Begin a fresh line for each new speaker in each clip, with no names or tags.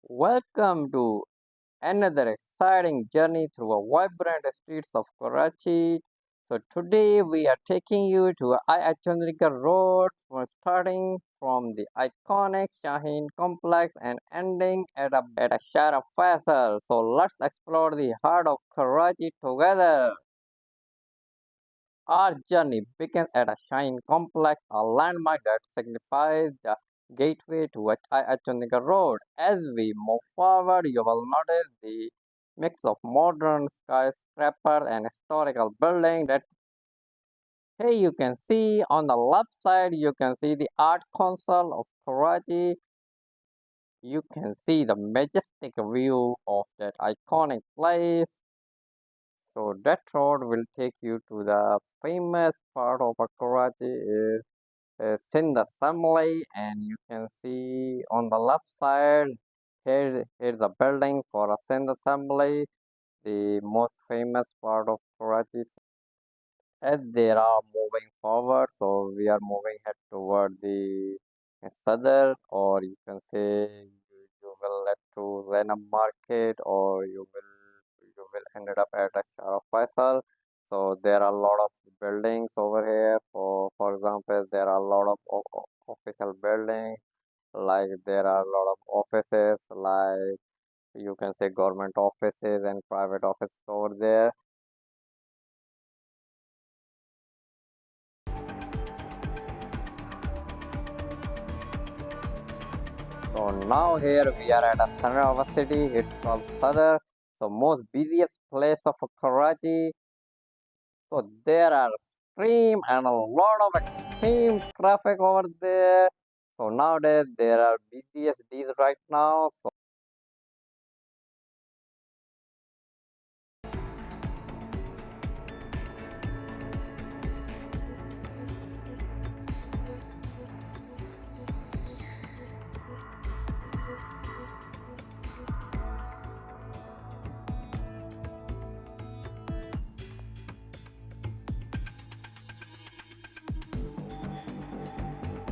Welcome to another exciting journey through a vibrant streets of Karachi. So today we are taking you to Chundrigar Road, starting from the iconic Shaheen complex and ending at a Shahrah Faisal. So let's explore the heart of Karachi together. Our journey begins at a Shine complex, a landmark that signifies the gateway to Chandigarh Road. As we move forward, you will notice the mix of modern skyscraper and historical building that here you can see on the left side you can see the art council of Karachi. You can see the majestic view of that iconic place. So that road will take you to the famous part of Karachi Sindh Assembly, and you can see on the left side here's a building for a Sindh Assembly, the most famous part of Karachi. As they are moving forward, so we are moving head toward the southern, or you can say you will head to Zainab Market, or you will ended up at a Shah Faisal. So there are a lot of buildings over here. For example, there are a lot of official buildings, like there are a lot of offices, like you can say government offices and private offices over there. So now here we are at a center of a city. It's called Sadr. So most busiest place of Karachi. So there are extreme and a lot of extreme traffic over there. So nowadays there are busiest days right now.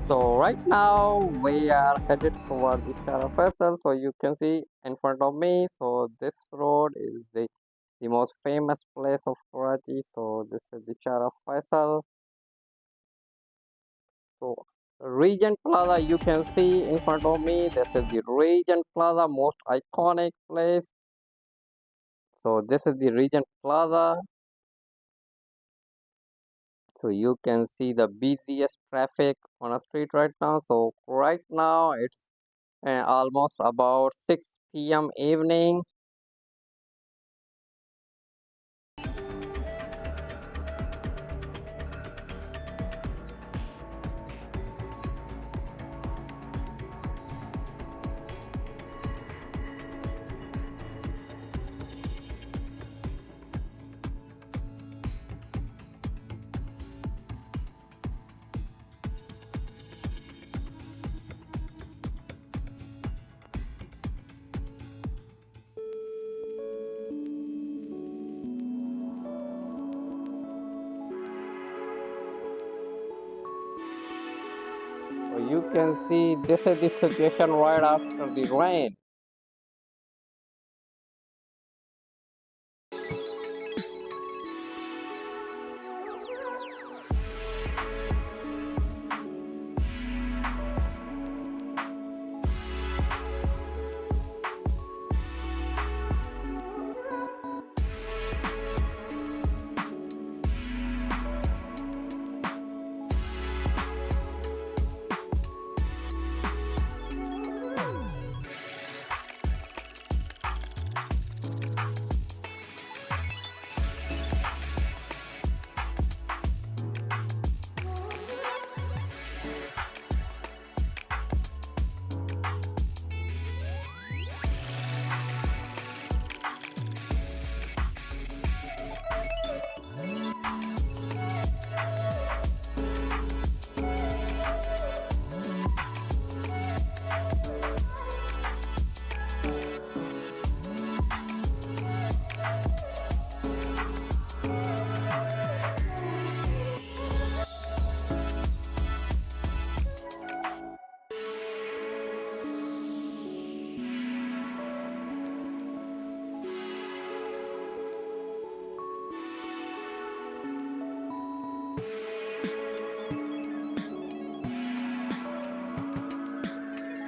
So right now we are headed toward the Shara Faisal. So you can see in front of me. So this road is the most famous place of Karachi. So this is the Shara Faisal. So Regent Plaza, you can see in front of me. This is the Regent Plaza, most iconic place. So this is the Regent Plaza. So you can see the busiest traffic on a street right now. So right now it's almost about 6 p.m. evening. So you can see this is the situation right after the rain.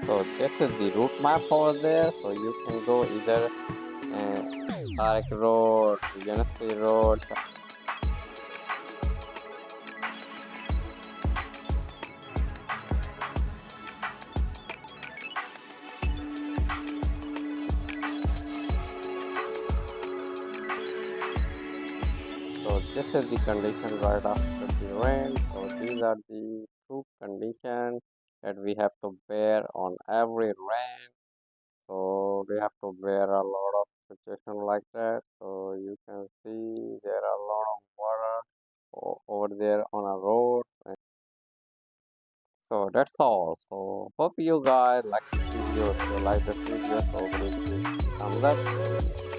So this is the route map over there. So you can go either uh, Tariq Road, University Road. So this is the condition right after the rain. So these are the two conditions that we have to bear on every rain. So we have to bear a lot of situation like that. So you can see there are a lot of water over there on a road. So that's all. So hope you guys like this video. If you like this video, so please give thumbs up.